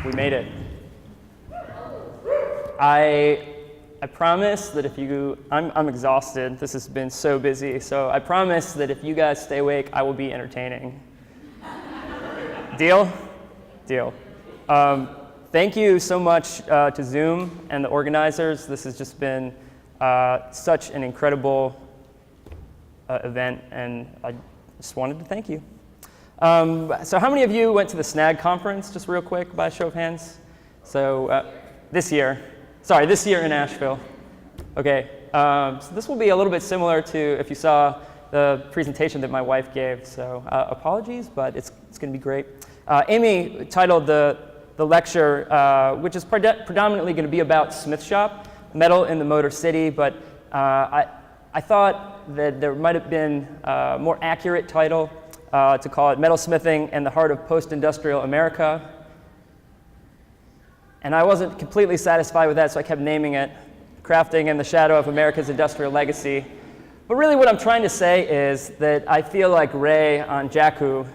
We made it. I promise that if you, I'm exhausted. This has been so busy. So I promise that if you guys stay awake, I will be entertaining. Deal? Deal. Thank you so much to Zoom and the organizers. This has just been such an incredible event, and I just wanted to thank you. So how many of you went to the SNAG conference, just real quick, by a show of hands? So this year in Asheville. Okay, so this will be a little bit similar to if you saw the presentation that my wife gave, so apologies, but it's going to be great. Amy titled the lecture, which is predominantly going to be about smith shop, metal in the Motor City, but I thought that there might have been a more accurate title to call it Metalsmithing and the Heart of Post-Industrial America. And I wasn't completely satisfied with that, so I kept naming it Crafting in the Shadow of America's Industrial Legacy. But really what I'm trying to say is that I feel like Ray on Jakku,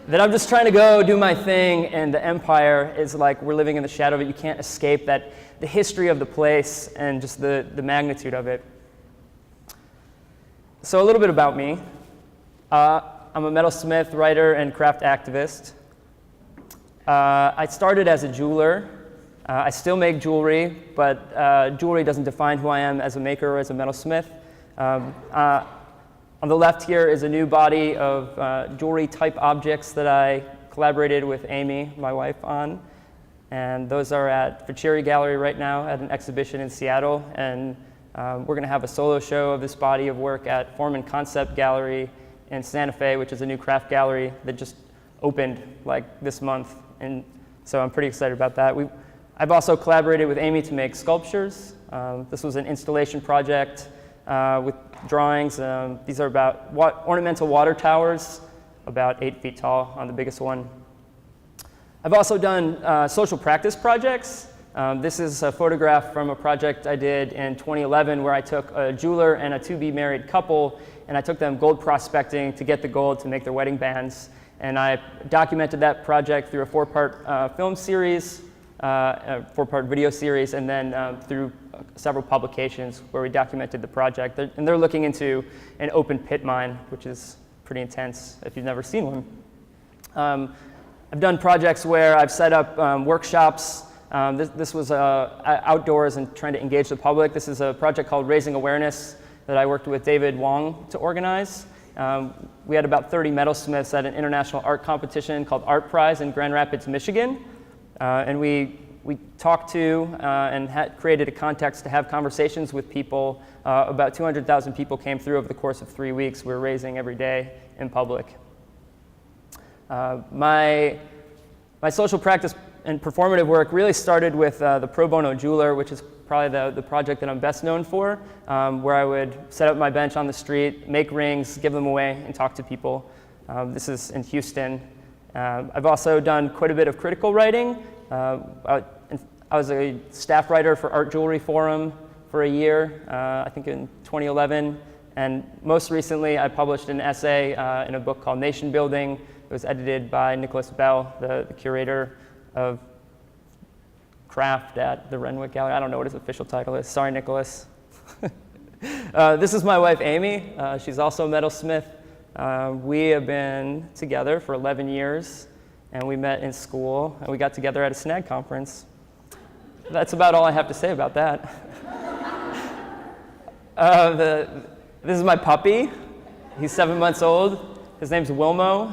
that I'm just trying to go do my thing, and the empire is like we're living in the shadow of it. You can't escape that, the history of the place and just the magnitude of it. So a little bit about me. I'm a metalsmith, writer, and craft activist. I started as a jeweler. I still make jewelry, but jewelry doesn't define who I am as a maker or as a metalsmith. On the left here is a new body of jewelry type objects that I collaborated with Amy, my wife, on. And those are at Ficcieri Gallery right now at an exhibition in Seattle. And we're going to have a solo show of this body of work at Form and Concept Gallery in Santa Fe, which is a new craft gallery that just opened like this month. And so I'm pretty excited about that. I've also collaborated with Amy to make sculptures. This was an installation project with drawings. These are about ornamental water towers, about 8 feet tall on the biggest one. I've also done social practice projects. This is a photograph from a project I did in 2011 where I took a jeweler and a to-be-married couple, and I took them gold prospecting to get the gold to make their wedding bands. And I documented that project through a 4-part film series, a 4-part video series, and then through several publications where we documented the project. And they're looking into an open pit mine, which is pretty intense if you've never seen one. I've done projects where I've set up workshops. This was outdoors and trying to engage the public. This is a project called Raising Awareness that I worked with David Wong to organize. We had about 30 metalsmiths at an international art competition called Art Prize in Grand Rapids, Michigan. And we talked to and created a context to have conversations with people. About 200,000 people came through over the course of 3 weeks. We were raising every day in public. My social practice and performative work really started with the Pro Bono Jeweler, which is probably the project that I'm best known for, where I would set up my bench on the street, make rings, give them away, and talk to people. This is in Houston. I've also done quite a bit of critical writing. I was a staff writer for Art Jewelry Forum for a year, I think in 2011. And most recently, I published an essay in a book called Nation Building. It was edited by Nicholas Bell, the curator of craft at the Renwick Gallery. I don't know what his official title is. Sorry, Nicholas. This is my wife, Amy. She's also a metalsmith. We have been together for 11 years, and we met in school, and we got together at a SNAG conference. That's about all I have to say about that. This is my puppy. He's 7 months old. His name's Wilmo.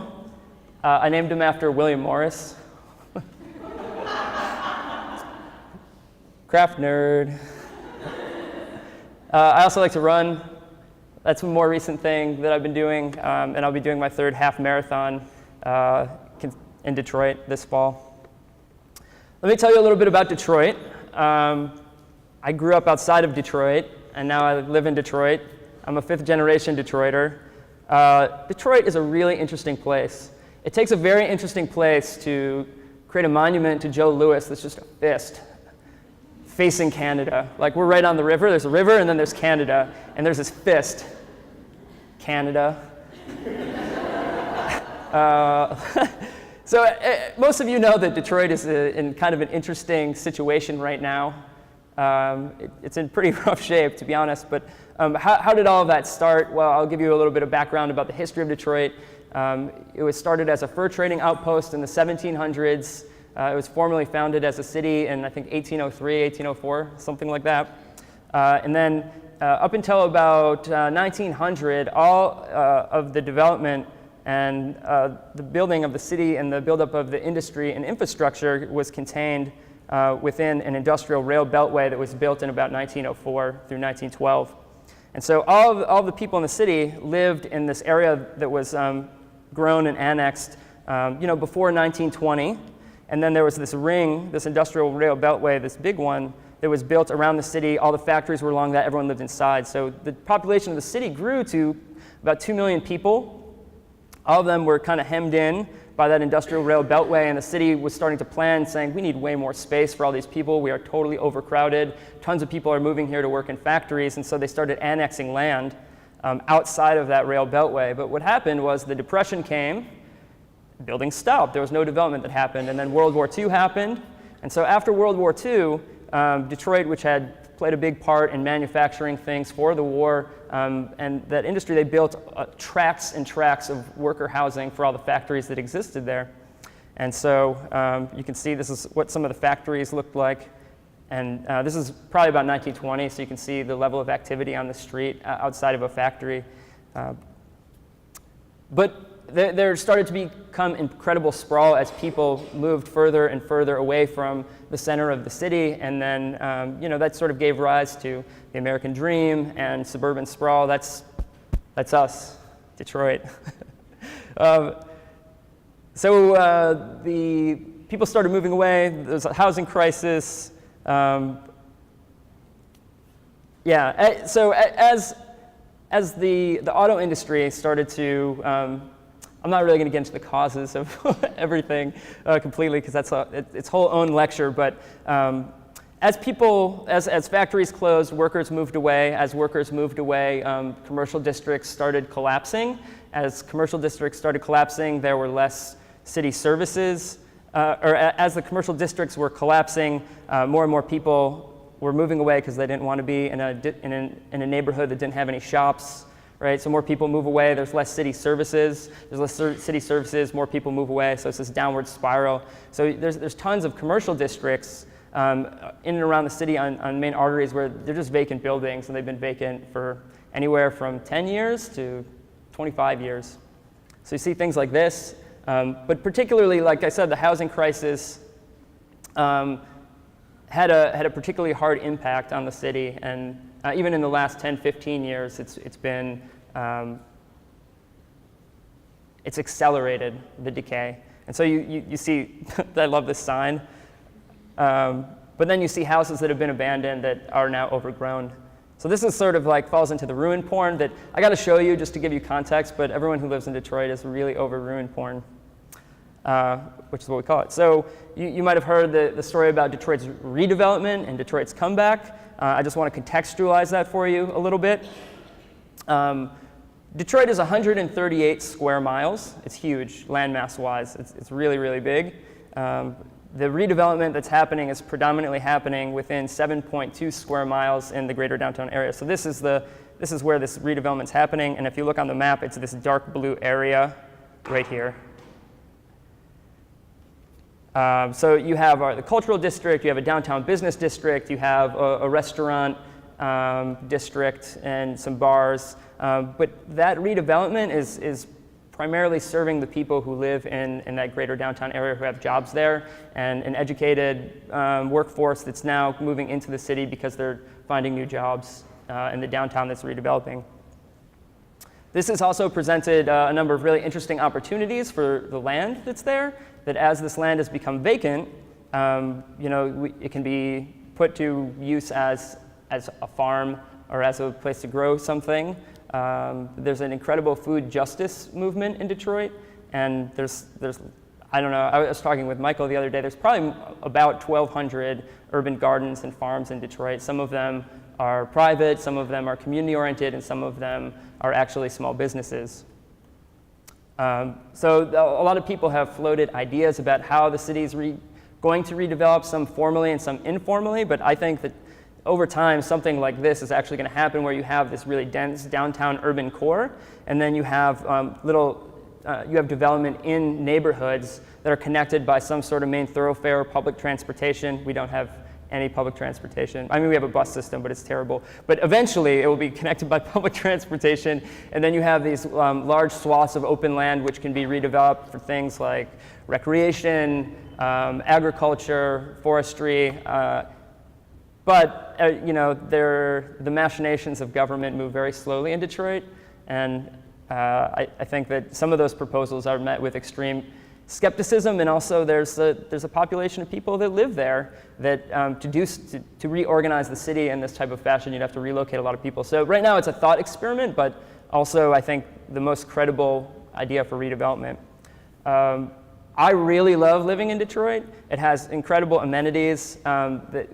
I named him after William Morris. Craft nerd. I also like to run. That's a more recent thing that I've been doing, and I'll be doing my 3rd half marathon in Detroit this fall. Let me tell you a little bit about Detroit. I grew up outside of Detroit, and now I live in Detroit. I'm a 5th generation Detroiter. Detroit is a really interesting place. It takes a very interesting place to create a monument to Joe Louis that's just a fist facing Canada. Like, we're right on the river. There's a river, and then there's Canada, and there's this fist. Canada. So most of you know that Detroit is in kind of an interesting situation right now. It's in pretty rough shape, to be honest, but how did all of that start? Well, I'll give you a little bit of background about the history of Detroit. It was started as a fur trading outpost in the 1700s. It was formally founded as a city in, I think, 1803, 1804, something like that. And then up until about 1900, all of the development and the building of the city and the buildup of the industry and infrastructure was contained within an industrial rail beltway that was built in about 1904 through 1912. And so all the people in the city lived in this area that was grown and annexed before 1920. And then there was this ring, this industrial rail beltway, this big one, that was built around the city. All the factories were along that. Everyone lived inside. So the population of the city grew to about 2 million people. All of them were kind of hemmed in by that industrial rail beltway, and the city was starting to plan, saying, we need way more space for all these people. We are totally overcrowded. Tons of people are moving here to work in factories, and so they started annexing land outside of that rail beltway. But what happened was the Depression came, building stopped. There was no development that happened, and then World War II happened. And so after World War II, Detroit, which had played a big part in manufacturing things for the war, and that industry, they built tracts and tracts of worker housing for all the factories that existed there. And so you can see this is what some of the factories looked like. And this is probably about 1920, so you can see the level of activity on the street outside of a factory. But there started to become incredible sprawl as people moved further and further away from the center of the city, and then that sort of gave rise to the American dream and suburban sprawl. That's us, Detroit. So the people started moving away. There's a housing crisis. So as the auto industry started to I'm not really going to get into the causes of everything completely, because that's its whole own lecture. But as factories closed, workers moved away. As workers moved away, commercial districts started collapsing. As commercial districts started collapsing, there were less city services. As the commercial districts were collapsing, more and more people were moving away because they didn't want to be in a neighborhood that didn't have any shops. Right, so more people move away, there's less city services. There's less city services, more people move away, so it's this downward spiral. So there's tons of commercial districts in and around the city on main arteries where they're just vacant buildings, and they've been vacant for anywhere from 10 years to 25 years. So you see things like this, but particularly, like I said, the housing crisis had a particularly hard impact on the city, and even in the last 10, 15 years, it's accelerated the decay. And so you see, I love this sign, but then you see houses that have been abandoned that are now overgrown. So this is sort of like falls into the ruin porn that I got to show you just to give you context, but everyone who lives in Detroit is really over ruin porn, which is what we call it. So you might have heard the story about Detroit's redevelopment and Detroit's comeback. I just want to contextualize that for you a little bit. Detroit is 138 square miles. It's huge, landmass-wise. It's really, really big. The redevelopment that's happening is predominantly happening within 7.2 square miles in the greater downtown area. So this is where this redevelopment's happening. And if you look on the map, it's this dark blue area right here. So you have the cultural district, you have a downtown business district, you have a restaurant district and some bars. But that redevelopment is primarily serving the people who live in that greater downtown area, who have jobs there, and an educated workforce that's now moving into the city because they're finding new jobs in the downtown that's redeveloping. This has also presented a number of really interesting opportunities for the land that's there, that as this land has become vacant, it can be put to use as a farm or as a place to grow something. There's an incredible food justice movement in Detroit, and there's I don't know, I was talking with Michael the other day, there's probably about 1,200 urban gardens and farms in Detroit. Some of them are private, some of them are community-oriented, and some of them are actually small businesses. So a lot of people have floated ideas about how the city is going to redevelop, some formally and some informally, but I think that over time, something like this is actually going to happen where you have this really dense downtown urban core, and then you have you have development in neighborhoods that are connected by some sort of main thoroughfare or public transportation. We don't have any public transportation. I mean, we have a bus system, but it's terrible. But eventually, it will be connected by public transportation, and then you have these large swaths of open land which can be redeveloped for things like recreation, agriculture, forestry. But the machinations of government move very slowly in Detroit, and I think that some of those proposals are met with extreme skepticism, and also there's a population of people that live there that to reorganize the city in this type of fashion, you'd have to relocate a lot of people. So right now it's a thought experiment, but also I think the most credible idea for redevelopment. I really love living in Detroit. It has incredible amenities. That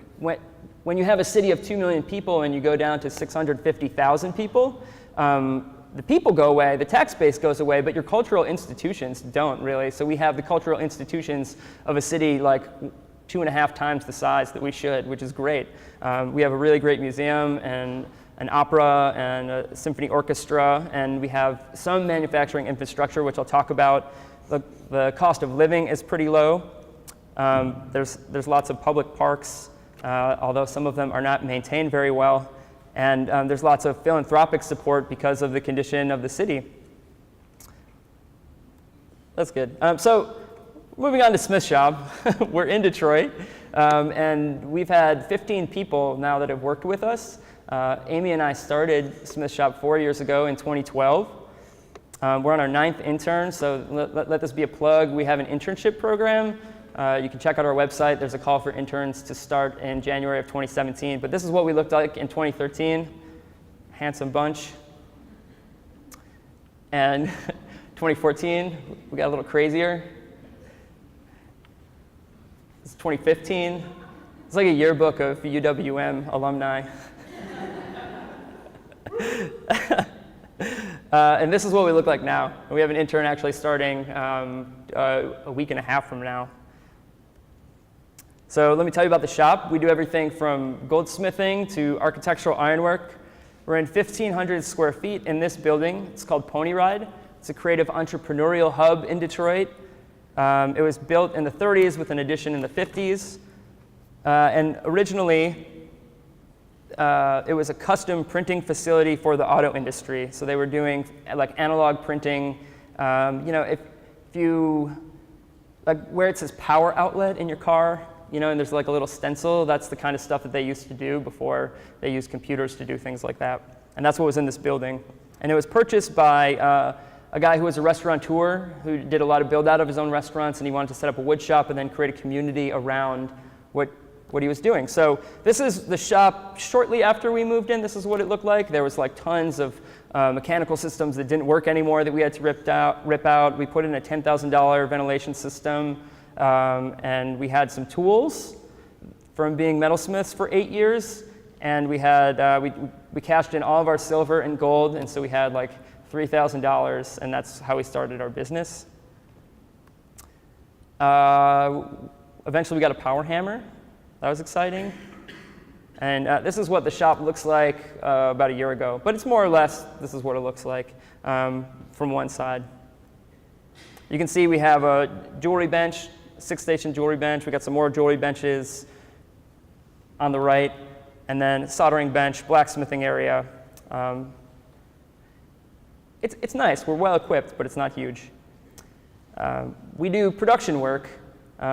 when you have a city of 2 million people and you go down to 650,000 people, the people go away, the tax base goes away, but your cultural institutions don't really. So we have the cultural institutions of a city like 2.5 times the size that we should, which is great. We have a really great museum and an opera and a symphony orchestra, and we have some manufacturing infrastructure, which I'll talk about. The cost of living is pretty low. There's lots of public parks, although some of them are not maintained very well. And there's lots of philanthropic support because of the condition of the city. That's good. So moving on to Smith Shop, we're in Detroit, and we've had 15 people now that have worked with us. Amy and I started Smith Shop 4 years ago in 2012. We're on our 9th intern, so let this be a plug. We have an internship program. You can check out our website. There's a call for interns to start in January of 2017. But this is what we looked like in 2013. Handsome bunch. And 2014, we got a little crazier. It's 2015. It's like a yearbook of UWM alumni. And this is what we look like now. We have an intern actually starting a week and a half from now. So let me tell you about the shop. We do everything from goldsmithing to architectural ironwork. We're in 1,500 square feet in this building. It's called Pony Ride. It's a creative entrepreneurial hub in Detroit. It was built in the 30s with an addition in the 50s. And originally, it was a custom printing facility for the auto industry. So they were doing like analog printing. If you, like where it says power outlet in your car, and there's like a little stencil, that's the kind of stuff that they used to do before they used computers to do things like that. And that's what was in this building. And it was purchased by a guy who was a restaurateur who did a lot of build out of his own restaurants, and he wanted to set up a wood shop and then create a community around what he was doing. So this is the shop shortly after we moved in. This is what it looked like. There was like tons of mechanical systems that didn't work anymore that we had to rip out. We put in a $10,000 ventilation system. And we had some tools from being metalsmiths for 8 years, and we had we cashed in all of our silver and gold, and so we had like $3,000, and that's how we started our business. Eventually, we got a power hammer. That was exciting. And this is what the shop looks like about a year ago, but it's more or less this is what it looks like from one side. You can see we have a jewelry bench. 6-station jewelry bench. We got some more jewelry benches on the right, and then soldering bench, blacksmithing area. It's nice. We're well equipped, but it's not huge. We do production work.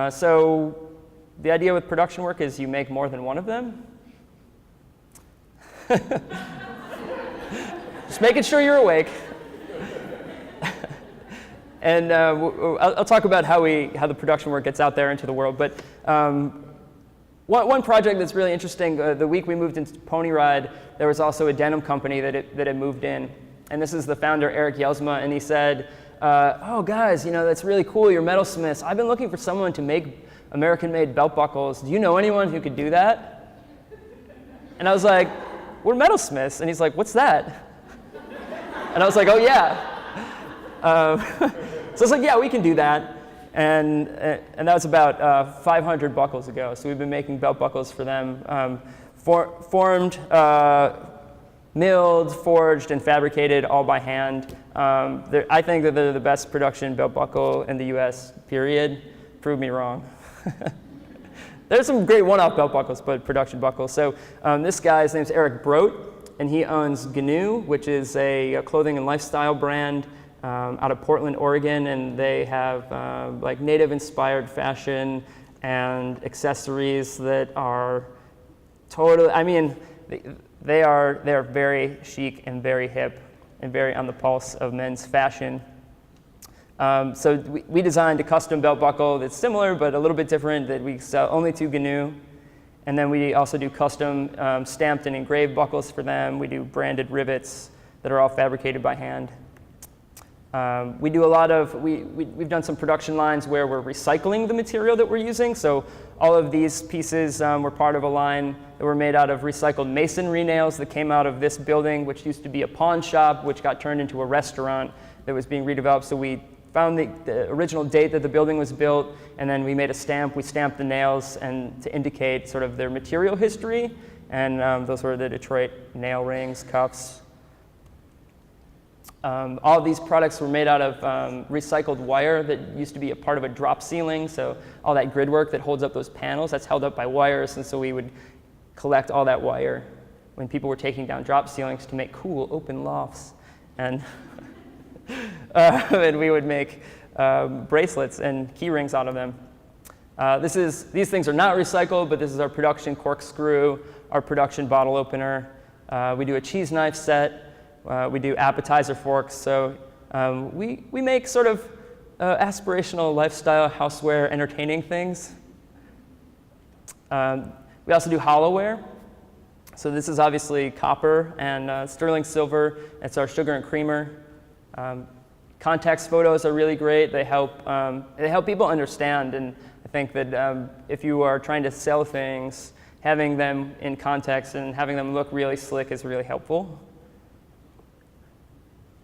So the idea with production work is you make more than one of them. Just making sure you're awake. And I'll talk about how the production work gets out there into the world. But one project that's really interesting, the week we moved into Pony Ride, there was also a denim company that had moved in. And this is the founder, Eric Yelsma, and he said, oh, guys, that's really cool, you're metalsmiths. I've been looking for someone to make American-made belt buckles. Do you know anyone who could do that? And I was like, we're metalsmiths. And he's like, what's that? And I was like, oh, yeah. So it's like, yeah, we can do that. And that was about 500 buckles ago. So we've been making belt buckles for them, formed, milled, forged, and fabricated all by hand. I think that they're the best production belt buckle in the US, period. Prove me wrong. There's some great one-off belt buckles, but production buckles. So this guy's name's Eric Brote, and he owns GNU, which is a clothing and lifestyle brand out of Portland, Oregon, and they have like native-inspired fashion and accessories that are totally, I mean, they are very chic and very hip and very on the pulse of men's fashion. So we designed a custom belt buckle that's similar but a little bit different that we sell only to GNU. And then we also do custom stamped and engraved buckles for them. We do branded rivets that are all fabricated by hand. We do a lot of, we've done some production lines where we're recycling the material that we're using. So all of these pieces were part of a line that were made out of recycled masonry nails that came out of this building, which used to be a pawn shop, which got turned into a restaurant that was being redeveloped. So we found the original date that the building was built, and then we made a stamp. We stamped the nails and to indicate sort of their material history. And those were the Detroit nail rings, cuffs. All of these products were made out of recycled wire that used to be a part of a drop ceiling. So all that grid work that holds up those panels, that's held up by wires. And so we would collect all that wire when people were taking down drop ceilings to make cool open lofts. And, and we would make bracelets and key rings out of them. These things are not recycled, but this is our production corkscrew, our production bottle opener. We do a cheese knife set. We do appetizer forks, so we make sort of aspirational lifestyle, houseware, entertaining things. We also do Holloware. So this is obviously copper and sterling silver. It's our sugar and creamer. Context photos are really great. They help people understand, and I think that if you are trying to sell things, having them in context and having them look really slick is really helpful.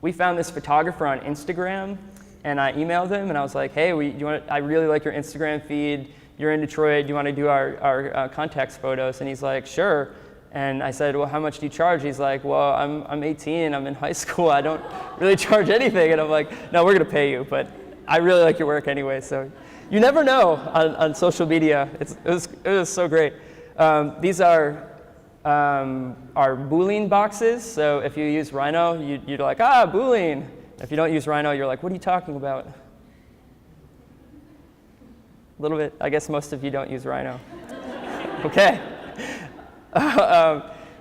We found this photographer on Instagram, and I emailed him, and I was like, hey, I really like your Instagram feed. You're in Detroit. Do you want to do our context photos? And he's like, sure. And I said, well, how much do you charge? He's like, well, I'm 18. I'm in high school. I don't really charge anything. And I'm like, no, we're going to pay you, but I really like your work anyway. So you never know on social media. It was so great. These are our boolean boxes. So if you use Rhino, you're like, boolean. If you don't use Rhino, you're like, what are you talking about? A little bit. I guess most of you don't use Rhino. Okay.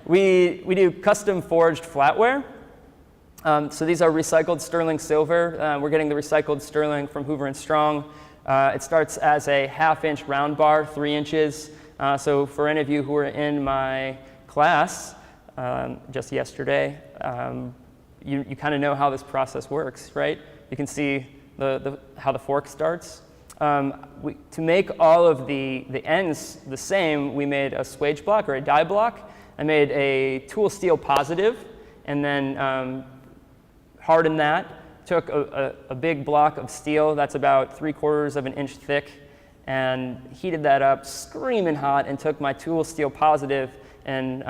We do custom forged flatware. So these are recycled sterling silver. We're getting the recycled sterling from Hoover & Strong. It starts as a 1/2-inch round bar, 3 inches. So for any of you who were in my class just yesterday, you kind of know how this process works, right? You can see how the fork starts. To make all of the ends the same, we made a swage block or a die block. I made a tool steel positive and then hardened that. Took a big block of steel that's about 3/4 of an inch thick and heated that up screaming hot and took my tool steel positive and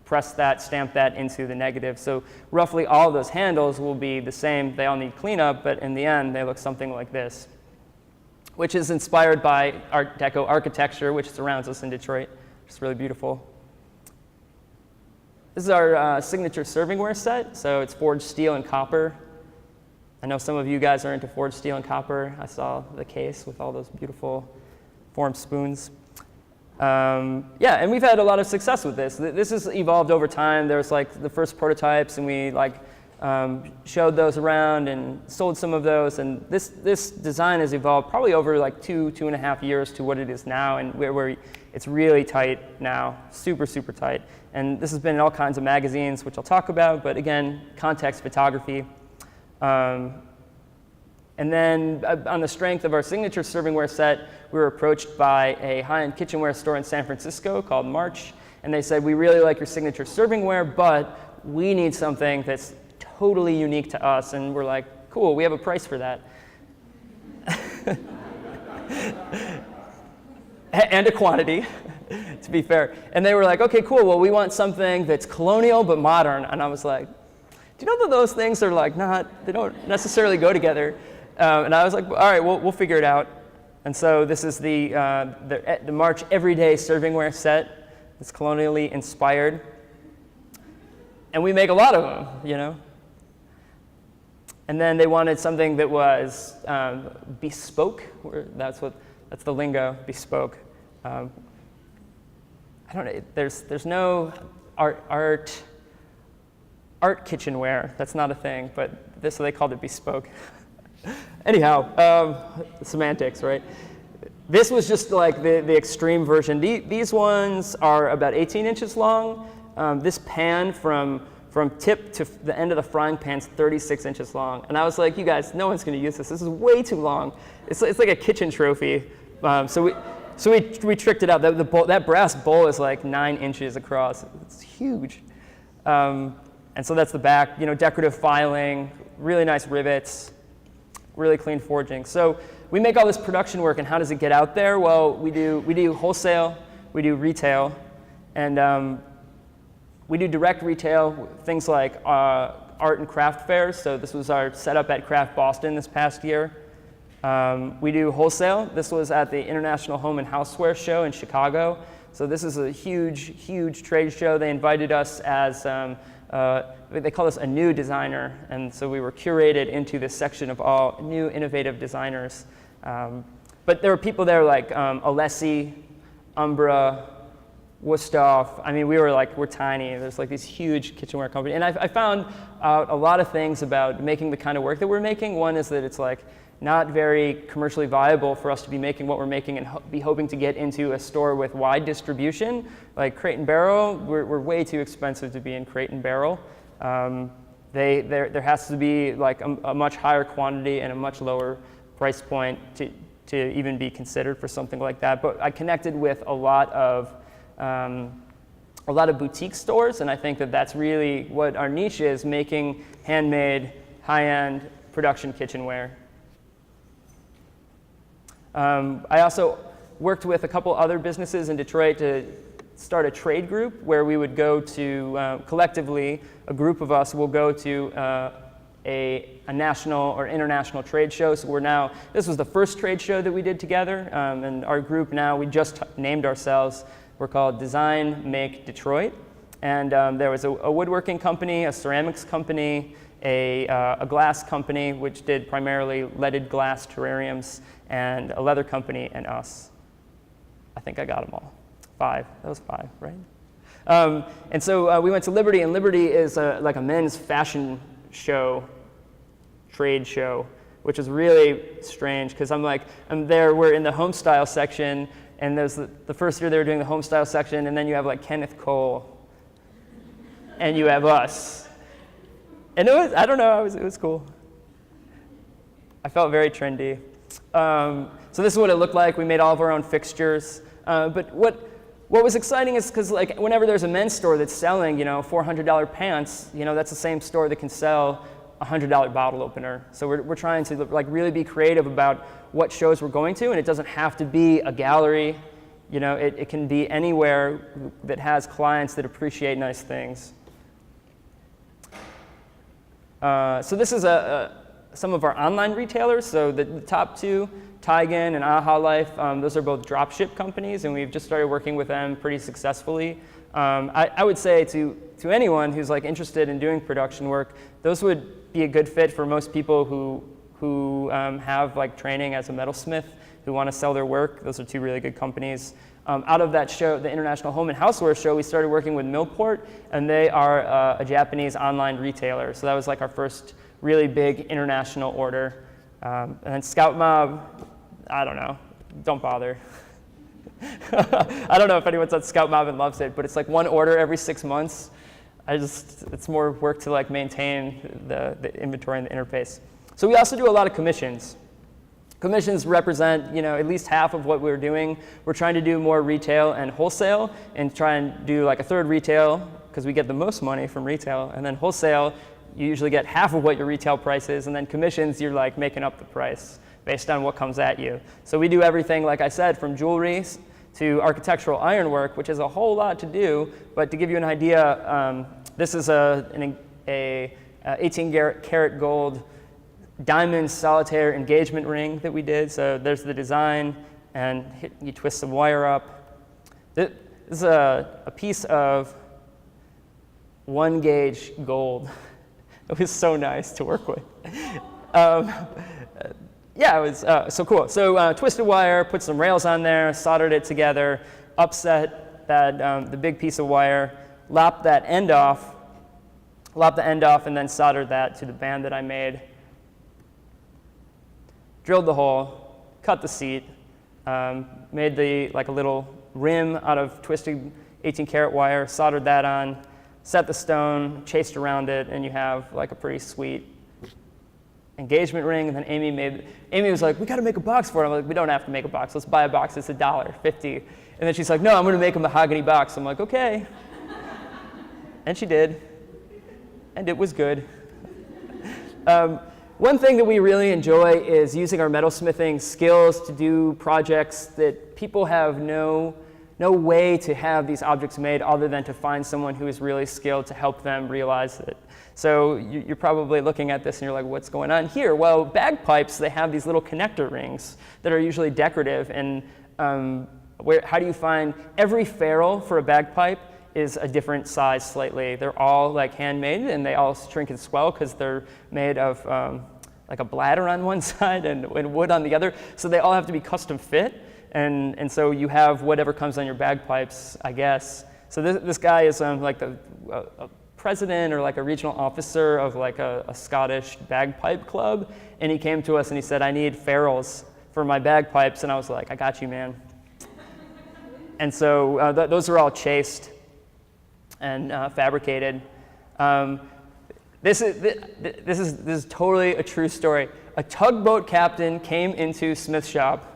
pressed that, stamped that into the negative. So roughly all of those handles will be the same. They all need cleanup, but in the end, they look something like this, which is inspired by Art Deco architecture, which surrounds us in Detroit. It's really beautiful. This is our signature servingware set. So it's forged steel and copper. I know some of you guys are into forged steel and copper. I saw the case with all those beautiful formed spoons. Yeah, and we've had a lot of success with this. This has evolved over time. There's like the first prototypes, and we showed those around and sold some of those. And this design has evolved probably over like 2.5 years to what it is now, and where it's really tight now, super, super tight. And this has been in all kinds of magazines, which I'll talk about, but again, context photography. And then on the strength of our signature servingware set, we were approached by a high-end kitchenware store in San Francisco called March, and they said, we really like your signature servingware, but we need something that's totally unique to us. And we're like, cool, we have a price for that. And a quantity, to be fair. And they were like, okay, cool, well, we want something that's colonial but modern. And I was like, do you know that those things are like they don't necessarily go together? And I was like, all right, we'll figure it out. And so this is the March Everyday Servingware set. It's colonially inspired. And we make a lot of them, you know. And then they wanted something that was bespoke. That's the lingo, bespoke. I don't know. There's no art kitchenware. That's not a thing. But so they called it bespoke. Anyhow, semantics, right? This was just like the extreme version. These ones are about 18 inches long. This pan from tip to the end of the frying pan is 36 inches long. And I was like, you guys, no one's going to use this. This is way too long. It's like a kitchen trophy. So we tricked it out. That brass bowl is like 9 inches across. It's huge. And so that's the back. You know, decorative filing, really nice rivets, really clean forging. So we make all this production work, and how does it get out there? Well, we do wholesale, we do retail, and we do direct retail, things like art and craft fairs. So this was our setup at Craft Boston this past year. We do wholesale. This was at the International Home and Houseware Show in Chicago. So this is a huge, huge trade show. They invited us as, they call us a new designer. And so we were curated into this section of all new innovative designers. But there were people there like Alessi, Umbra, Wusthof. I mean, we're tiny. There's like these huge kitchenware companies. And I found out a lot of things about making the kind of work that we're making. One is that it's like not very commercially viable for us to be making what we're making and be hoping to get into a store with wide distribution. Like Crate and Barrel, we're way too expensive to be in Crate and Barrel. There has to be like a much higher quantity and a much lower price point to even be considered for something like that. But I connected with a lot of boutique stores, and I think that that's really what our niche is, making handmade, high-end production kitchenware. I also worked with a couple other businesses in Detroit to start a trade group where we would go to, collectively, a group of us will go to a national or international trade show. So this was the first trade show that we did together, and our group now, we just named ourselves. We're called Design Make Detroit. And there was a woodworking company, a ceramics company, a glass company, which did primarily leaded glass terrariums, and a leather company, and us. I think I got them all. 5. That was 5, right? And so we went to Liberty, and Liberty is like a men's fashion show, trade show, which is really strange because I'm there, we're in the home style section, and there's the first year they were doing the home style section, and then you have like Kenneth Cole, and you have us. And I don't know, it was cool. I felt very trendy. So this is what it looked like. We made all of our own fixtures. But what was exciting is because like whenever there's a men's store that's selling, $400 pants, that's the same store that can sell a $100 bottle opener. So we're trying to like really be creative about what shows we're going to, and it doesn't have to be a gallery. It can be anywhere that has clients that appreciate nice things. So this is some of our online retailers. So the top two, Tigan and Aha Life, those are both dropship companies, and we've just started working with them pretty successfully. I would say to anyone who's like interested in doing production work, those would be a good fit for most people who have like training as a metalsmith, who want to sell their work. Those are two really good companies. Out of that show, the International Home and Houseware Show, we started working with Millport, and they are a Japanese online retailer. So that was like our first really big international order. And then Scout Mob, I don't know, don't bother. I don't know if anyone's on Scout Mob and loves it, but it's like one order every 6 months. It's more work to like maintain the inventory and the interface. So we also do a lot of commissions. Commissions represent, at least half of what we're doing. We're trying to do more retail and wholesale, and try and do like a third retail because we get the most money from retail, and then wholesale you usually get half of what your retail price is, and then commissions, you're like making up the price based on what comes at you. So we do everything, like I said, from jewelry to architectural ironwork, which is a whole lot to do. But to give you an idea, this is an 18-karat gold diamond solitaire engagement ring that we did. So there's the design, and you twist some wire up. This is a piece of 1-gauge gold. It was so nice to work with. Yeah, it was so cool. So twisted wire, put some rails on there, soldered it together, upset that the big piece of wire, lopped the end off, and then soldered that to the band that I made. Drilled the hole, cut the seat, made like a little rim out of twisted 18-karat wire, soldered that on, set the stone, chased around it, and you have like a pretty sweet engagement ring. And then Amy was like, we got to make a box for it. I'm like, we don't have to make a box. Let's buy a box. It's $1.50. And then she's like, no, I'm going to make a mahogany box. I'm like, okay. And she did. And it was good. One thing that we really enjoy is using our metalsmithing skills to do projects that people have no way to have these objects made other than to find someone who is really skilled to help them realize it. So you're probably looking at this and you're like, what's going on here? Well, bagpipes, they have these little connector rings that are usually decorative. And how do you find every ferrule for a bagpipe is a different size slightly. They're all like handmade, and they all shrink and swell because they're made of like a bladder on one side and wood on the other. So they all have to be custom fit. And so you have whatever comes on your bagpipes, I guess. So this guy is like a president or like a regional officer of like a Scottish bagpipe club. And he came to us and he said, I need ferrules for my bagpipes. And I was like, I got you, man. And so those are all chased and fabricated. This is totally a true story. A tugboat captain came into Smith's shop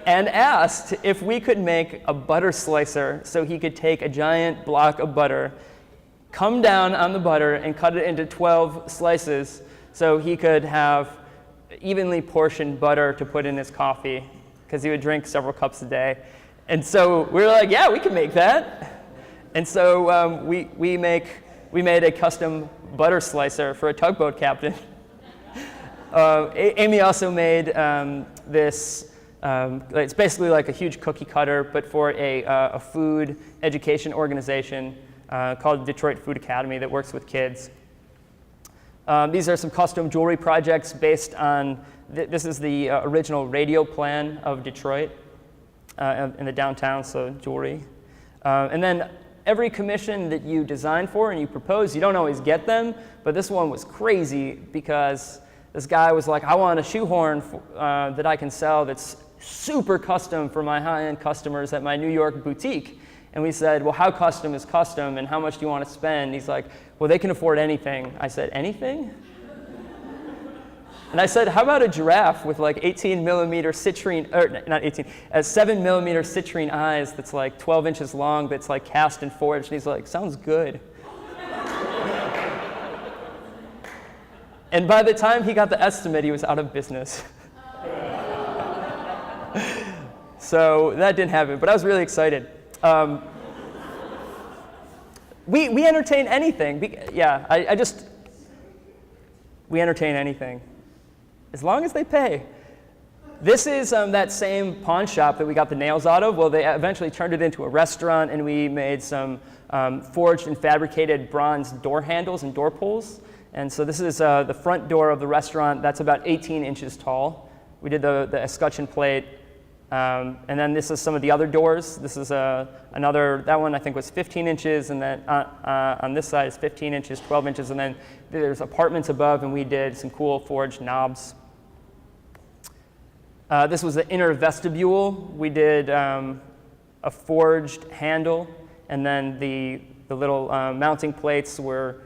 and asked if we could make a butter slicer so he could take a giant block of butter, come down on the butter, and cut it into 12 slices so he could have evenly portioned butter to put in his coffee, because he would drink several cups a day. And so we were like, yeah, we can make that. And so we made a custom butter slicer for a tugboat captain. Amy also made this, it's basically like a huge cookie cutter, but for a food education organization called Detroit Food Academy that works with kids. These are some custom jewelry projects based on, this is the original radio plan of Detroit in the downtown, so jewelry. And then every commission that you design for and you propose, you don't always get them, but this one was crazy because this guy was like, I want a shoehorn that I can sell that's super custom for my high-end customers at my New York boutique. And we said, well, how custom is custom, and how much do you want to spend? He's like, well, they can afford anything. I said, anything? And I said, how about a giraffe with like 18-millimeter citrine, or not 18, 7-millimeter citrine eyes that's like 12 inches long, that's like cast and forged? And he's like, sounds good. And by the time he got the estimate, he was out of business. So that didn't happen, but I was really excited. We entertain anything. Yeah, we entertain anything, as long as they pay. This is that same pawn shop that we got the nails out of. Well, they eventually turned it into a restaurant, and we made some forged and fabricated bronze door handles and door pulls. And so this is the front door of the restaurant. That's about 18 inches tall. We did the escutcheon plate. And then this is some of the other doors. This is another, that one I think was 15 inches, and then on this side is 15 inches, 12 inches, and then there's apartments above, and we did some cool forged knobs. This was the inner vestibule. We did a forged handle, and then the little mounting plates were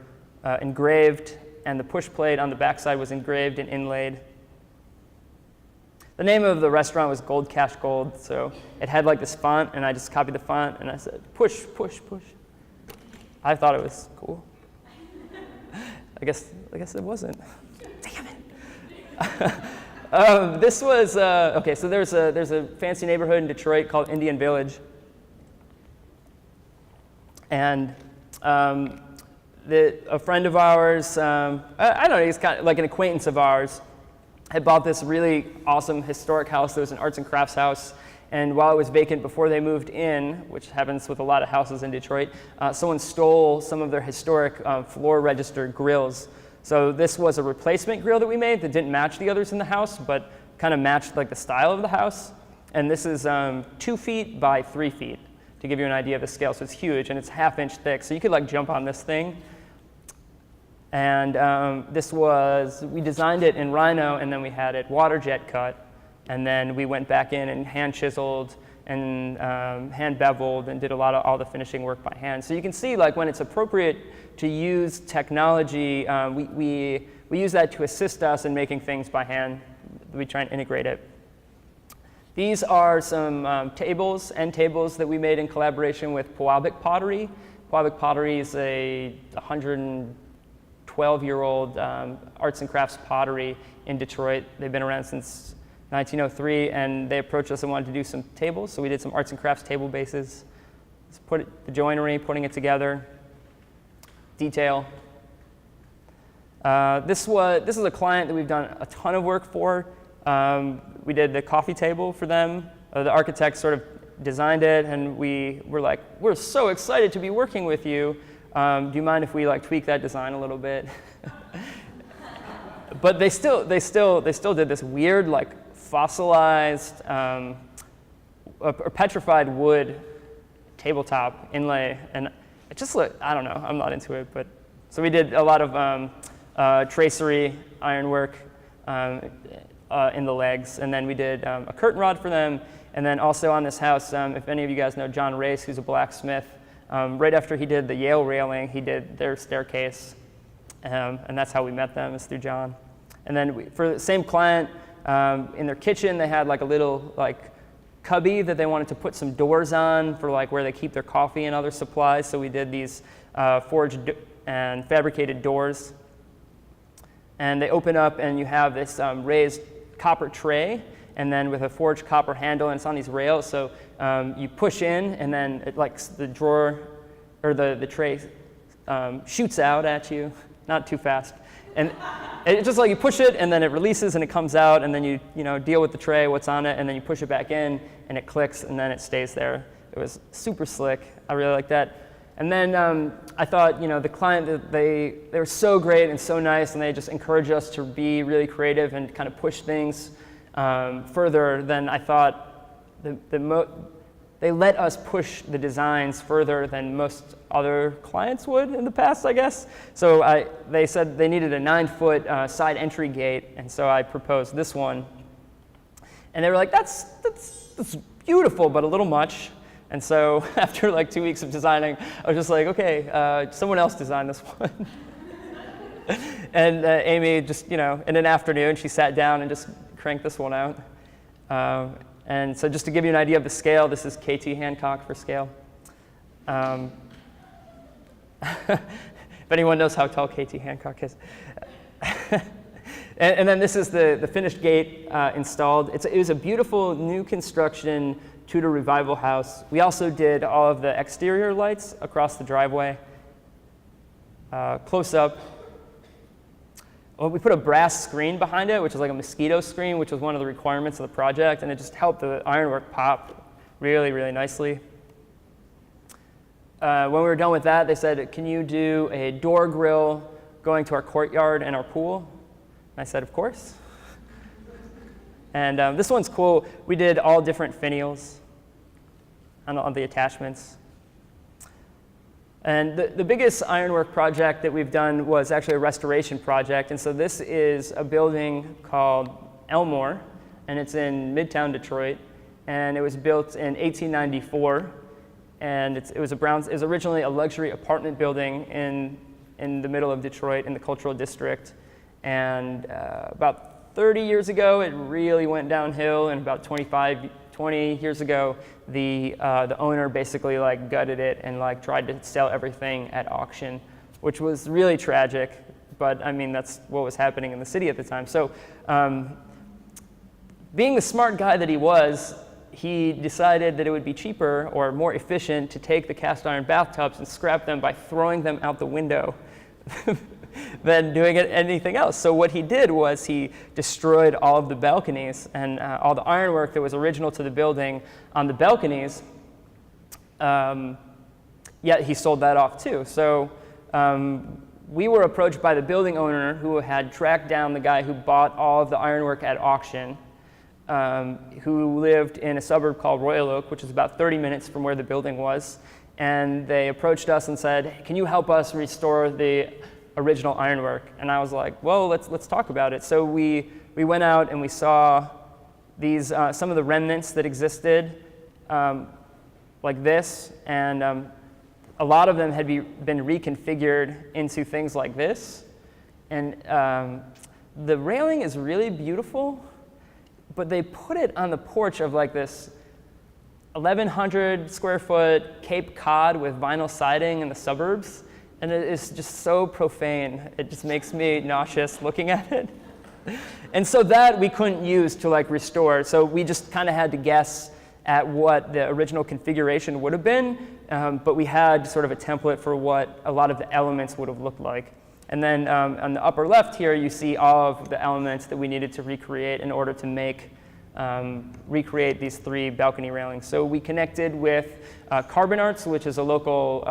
engraved, and the push plate on the backside was engraved and inlaid. The name of the restaurant was Gold Cash Gold, so it had like this font, and I just copied the font, and I said, push, push, push. I thought it was cool. I guess it wasn't. Damn it. This was, okay, so there's a fancy neighborhood in Detroit called Indian Village. And a friend of ours, I don't know, he's kind of like an acquaintance of ours, had bought this really awesome historic house that was an arts and crafts house. And while it was vacant before they moved in, which happens with a lot of houses in Detroit, someone stole some of their historic floor register grills. So this was a replacement grill that we made that didn't match the others in the house, but kind of matched like the style of the house. And this is 2 feet by 3 feet, to give you an idea of the scale. So it's huge, and it's 1/2 inch thick. So you could like jump on this thing. And we designed it in Rhino, and then we had it water jet cut. And then we went back in and hand chiseled and hand beveled and did all the finishing work by hand. So you can see, like, when it's appropriate to use technology, we use that to assist us in making things by hand. We try and integrate it. These are some tables, end tables that we made in collaboration with Pewabic Pottery. Pewabic Pottery is a 112-year-old arts and crafts pottery in Detroit. They've been around since 1903, and they approached us and wanted to do some tables, so we did some arts and crafts table bases. The joinery, putting it together, detail. This is a client that we've done a ton of work for. We did the coffee table for them. The architect sort of designed it, and we were like, we're so excited to be working with you. Do you mind if we like tweak that design a little bit? But they still did this weird, like, fossilized or petrified wood tabletop inlay, and it just looked, I don't know, I'm not into it, but so we did a lot of tracery ironwork in the legs, and then we did a curtain rod for them, and then also on this house, if any of you guys know John Race, who's a blacksmith, right after he did the Yale railing, he did their staircase, and that's how we met them, is through John. And then for the same client, in their kitchen, they had like a little like cubby that they wanted to put some doors on for like where they keep their coffee and other supplies. So we did these forged and fabricated doors. And they open up, and you have this raised copper tray, and then with a forged copper handle, and it's on these rails. So you push in, and then it, like, the drawer or the tray shoots out at you, not too fast. And it's just like you push it, and then it releases, and it comes out, and then you deal with the tray, what's on it, and then you push it back in, and it clicks, and then it stays there. It was super slick. I really like that. And then I thought, the client, they were so great and so nice, and they just encouraged us to be really creative and kind of push things further than I thought. They let us push the designs further than most other clients would in the past, I guess. So they said they needed a 9-foot side entry gate, and so I proposed this one. And they were like, that's beautiful, but a little much. And so after like 2 weeks of designing, I was just like, okay, someone else design this one. And Amy just, in an afternoon, she sat down and just cranked this one out. And so just to give you an idea of the scale, this is KT Hancock for scale. If anyone knows how tall KT Hancock is. And then this is the finished gate installed. It was a beautiful new construction Tudor Revival house. We also did all of the exterior lights across the driveway. Close up. Well, we put a brass screen behind it, which is like a mosquito screen, which was one of the requirements of the project, and it just helped the ironwork pop really, really nicely. When we were done with that, they said, can you do a door grill going to our courtyard and our pool? And I said, of course. And this one's cool. We did all different finials on the attachments. And the biggest ironwork project that we've done was actually a restoration project. And so this is a building called Elmore, and it's in Midtown Detroit. And it was built in 1894. And it was originally a luxury apartment building in the middle of Detroit in the Cultural District. And about 30 years ago, it really went downhill, and about 20 years ago, the owner basically like gutted it and like tried to sell everything at auction, which was really tragic. but I mean, that's what was happening in the city at the time. So being the smart guy that he was, he decided that it would be cheaper or more efficient to take the cast iron bathtubs and scrap them by throwing them out the window than doing anything else. So what he did was he destroyed all of the balconies and all the ironwork that was original to the building on the balconies. Yet he sold that off too. So we were approached by the building owner who had tracked down the guy who bought all of the ironwork at auction, who lived in a suburb called Royal Oak, which is about 30 minutes from where the building was. And they approached us and said, hey, can you help us restore the original ironwork? And I was like, well, let's talk about it. So we went out and we saw these, some of the remnants that existed, like this, and a lot of them had been reconfigured into things like this. And the railing is really beautiful, but they put it on the porch of like this 1,100 square foot Cape Cod with vinyl siding in the suburbs. And it is just so profane. It just makes me nauseous looking at it. And so that we couldn't use to like restore. So we just kind of had to guess at what the original configuration would have been. But we had sort of a template for what a lot of the elements would have looked like. And then on the upper left here, you see all of the elements that we needed to recreate in order to recreate these 3 balcony railings. So we connected with Carbon Arts, which is a local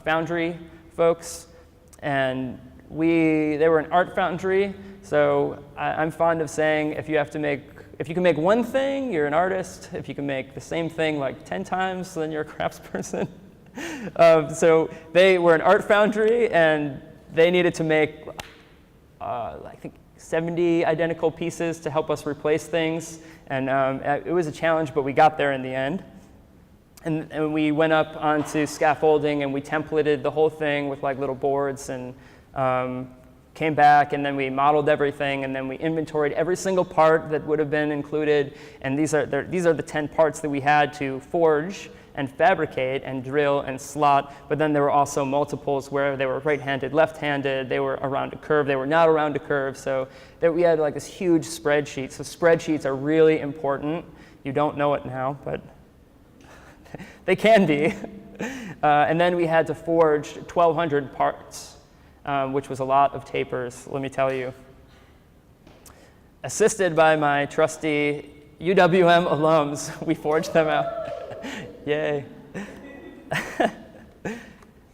foundry folks, and they were an art foundry. So I'm fond of saying if you can make one thing, you're an artist. If you can make the same thing like 10 times, then you're a craftsperson. So they were an art foundry, and they needed to make, I think, 70 identical pieces to help us replace things. And it was a challenge, but we got there in the end. And we went up onto scaffolding, and we templated the whole thing with like little boards, and came back, and then we modeled everything, and then we inventoried every single part that would have been included. And these are the 10 parts that we had to forge and fabricate and drill and slot. But then there were also multiples where they were right-handed, left-handed, they were around a curve, they were not around a curve. So that we had like this huge spreadsheet. So spreadsheets are really important. You don't know it now, but they can be. And then we had to forge 1,200 parts, which was a lot of tapers, let me tell you. Assisted by my trusty UWM alums, we forged them out. Yay.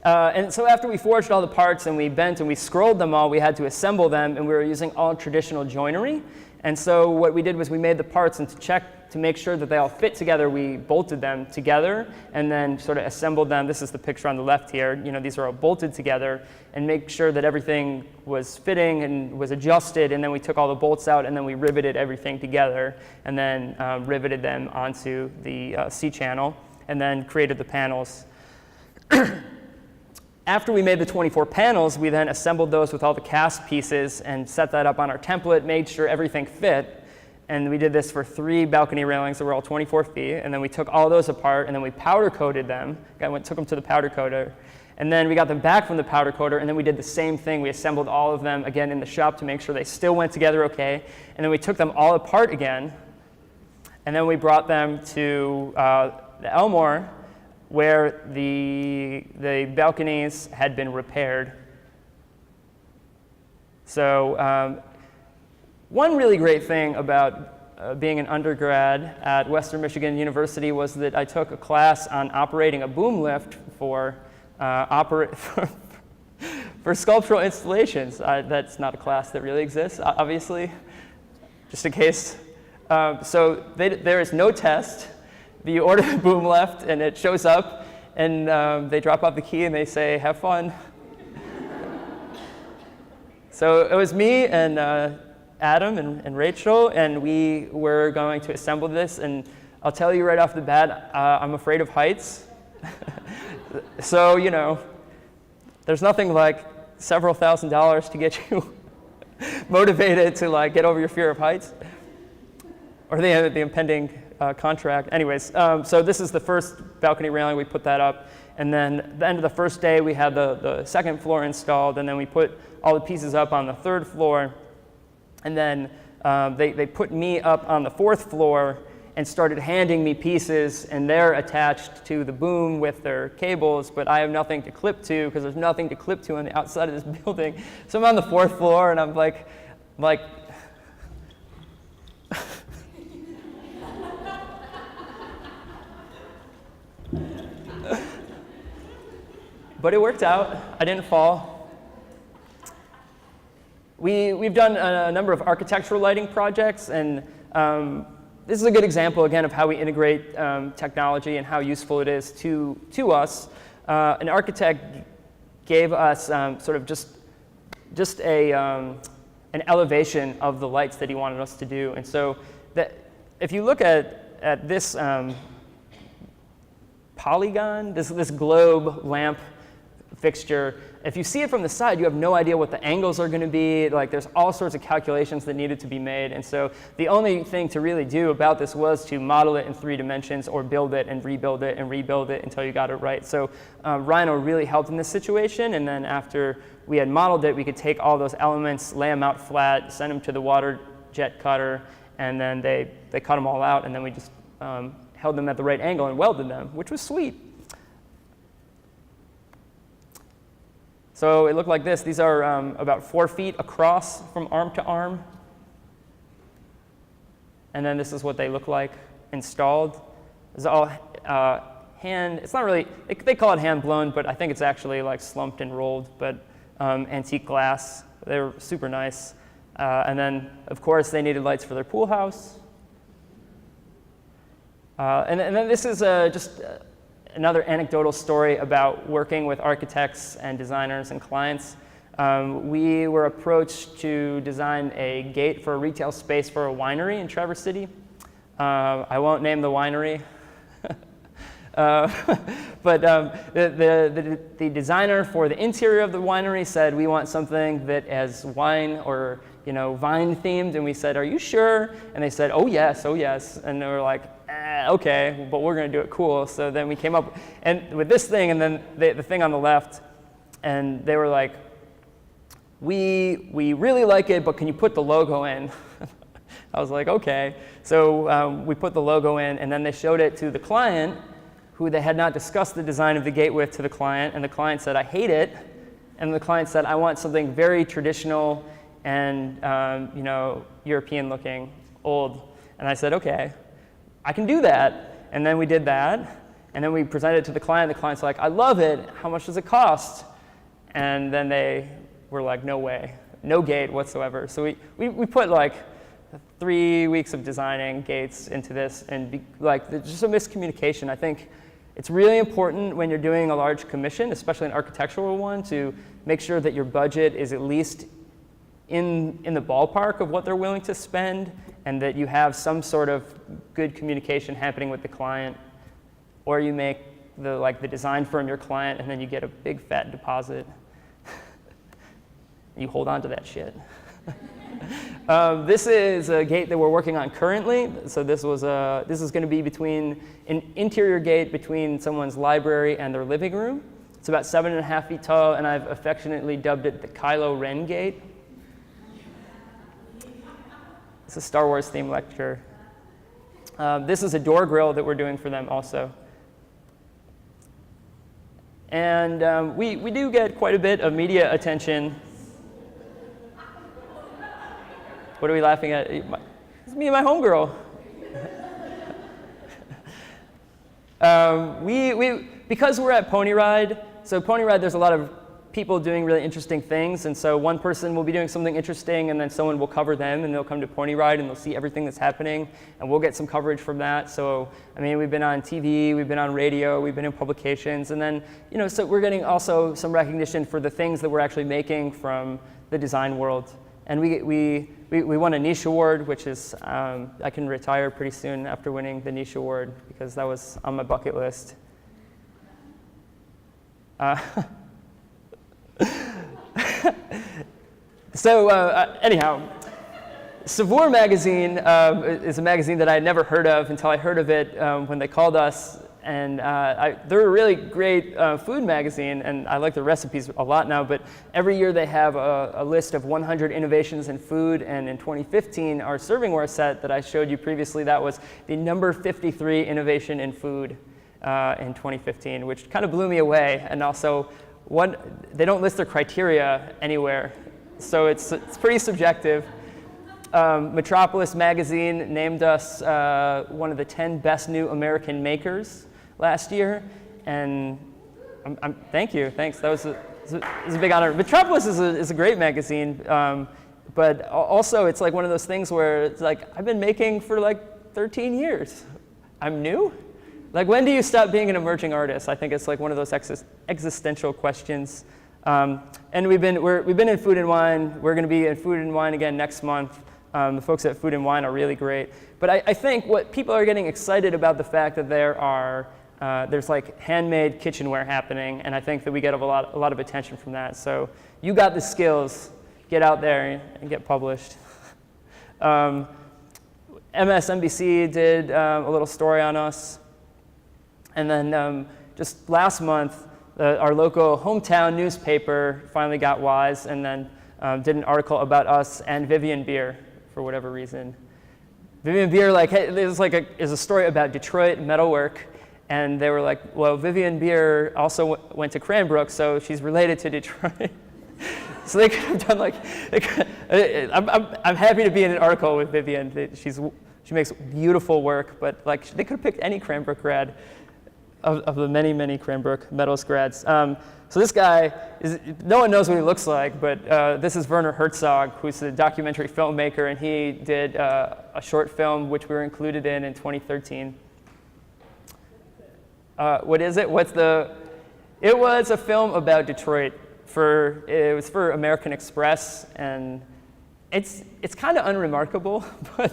And so after we forged all the parts and we bent and we scrolled them all, we had to assemble them, and we were using all traditional joinery. And so what we did was we made the parts, and to make sure that they all fit together, we bolted them together and then sort of assembled them. This is the picture on the left here. You know, these are all bolted together, and make sure that everything was fitting and was adjusted. And then we took all the bolts out, and then we riveted everything together, and then riveted them onto the C-channel, and then created the panels. After we made the 24 panels, we then assembled those with all the cast pieces and set that up on our template, made sure everything fit. And we did this for 3 balcony railings that were all 24 feet. And then we took all those apart, and then we powder coated them. Took them to the powder coater. And then we got them back from the powder coater, and then we did the same thing. We assembled all of them again in the shop to make sure they still went together okay. And then we took them all apart again. And then we brought them to the Elmore, where the balconies had been repaired. So one really great thing about being an undergrad at Western Michigan University was that I took a class on operating a boom lift for sculptural installations. That's not a class that really exists, obviously, just in case. So there is no test. You order the boom lift, and it shows up, and they drop off the key, and they say, have fun. So it was me and Adam and Rachel, and we were going to assemble this. And I'll tell you right off the bat, I'm afraid of heights. So, you know, there's nothing like several $1,000s to get you motivated to like get over your fear of heights or the impending contract. Anyways, so this is the first balcony railing. We put that up, And then at the end of the first day, we had the second floor installed, and then we put all the pieces up on the third floor. And then they put me up on the fourth floor and started handing me pieces, and they're attached to the boom with their cables, but I have nothing to clip to because there's nothing to clip to on the outside of this building. So I'm on the fourth floor, and I'm like, but it worked out. I didn't fall. We've done a number of architectural lighting projects, and this is a good example, again, of how we integrate technology and how useful it is to us. An architect gave us sort of just an elevation of the lights that he wanted us to do. And so that if you look at this polygon, this globe lamp fixture, if you see it from the side, you have no idea what the angles are going to be. Like, there's all sorts of calculations that needed to be made. And so the only thing to really do about this was to model it in 3 dimensions or build it and rebuild it until you got it right. So Rhino really helped in this situation. And then after we had modeled it, we could take all those elements, lay them out flat, send them to the water jet cutter, and then they cut them all out. And then we just held them at the right angle and welded them, which was sweet. So it looked like this. These are about 4 feet across from arm to arm. And then this is what they look like installed. It's all hand, it's not really, they call it hand blown, but I think it's actually like slumped and rolled, but antique glass. They were super nice. And then, of course, they needed lights for their pool house. And then this is just another anecdotal story about working with architects and designers and clients. We were approached to design a gate for a retail space for a winery in Traverse City. I won't name the winery. But the designer for the interior of the winery said, we want something that has wine or vine themed, and we said, are you sure? And they said, oh yes. And they were like, okay, but we're going to do it cool. So then we came up with this thing, and then the thing on the left, and they were like, we really like it, but can you put the logo in? I was like, okay. So we put the logo in, and then they showed it to the client, who they had not discussed the design of the gate with, to the client, and the client said, I hate it. And the client said, I want something very traditional and European looking, old. And I said, okay, I can do that. And then we did that, and then we presented it to the client. The client's like, I love it. How much does it cost? And then they were like, no way, no gate whatsoever. So we put like 3 weeks of designing gates into this, and there's just a miscommunication. I think it's really important when you're doing a large commission, especially an architectural one, to make sure that your budget is at least in the ballpark of what they're willing to spend, and that you have some sort of good communication happening with the client, or you make the design firm your client, and then you get a big fat deposit. You hold on to that shit. This is a gate that we're working on currently. So this is going to be an interior gate between someone's library and their living room. It's about 7.5 feet tall, and I've affectionately dubbed it the Kylo Ren gate. It's a Star Wars themed lecture. This is a door grill that we're doing for them also. And we do get quite a bit of media attention. What are we laughing at? It's me and my homegirl. Because we're at Pony Ride, so Pony Ride, there's a lot of people doing really interesting things, and so one person will be doing something interesting, and then someone will cover them, and they'll come to Pony Ride, and they'll see everything that's happening, and we'll get some coverage from that. So, I mean, we've been on TV, we've been on radio, we've been in publications, and then, so we're getting also some recognition for the things that we're actually making from the design world. And we won a niche award, which is, I can retire pretty soon after winning the niche award, because that was on my bucket list. So anyhow, Savoir magazine is a magazine that I had never heard of until I heard of it when they called us and they're a really great food magazine, and I like the recipes a lot now, but every year they have a list of 100 innovations in food, and in 2015, our servingware set that I showed you previously, that was the number 53 innovation in food in 2015, which kind of blew me away, and also they don't list their criteria anywhere, so it's pretty subjective. Metropolis magazine named us one of the 10 best new American makers last year, and thank you, thanks. That was a big honor. Metropolis is a great magazine, but also it's like one of those things where it's like I've been making for like 13 years. I'm new. Like, when do you stop being an emerging artist? I think it's like one of those existential questions. And we've been in Food and Wine. We're going to be in Food and Wine again next month. The folks at Food and Wine are really great. But I think what people are getting excited about the fact that there's like handmade kitchenware happening, and I think that we get a lot of attention from that. So you got the skills, get out there and get published. MSNBC did a little story on us. And then just last month, our local hometown newspaper finally got wise and then did an article about us and Vivian Beer for whatever reason. Vivian Beer, there's a story about Detroit metalwork, and they were like, well, Vivian Beer also went to Cranbrook, so she's related to Detroit. So they could have done I'm happy to be in an article with Vivian. She makes beautiful work, but they could have picked any Cranbrook grad of the many, many Cranbrook metals grads. So this guy, no one knows what he looks like, but this is Werner Herzog, who's a documentary filmmaker, and he did a short film which we were included in 2013. What is it? It was a film about Detroit. It was for American Express, and it's kind of unremarkable, but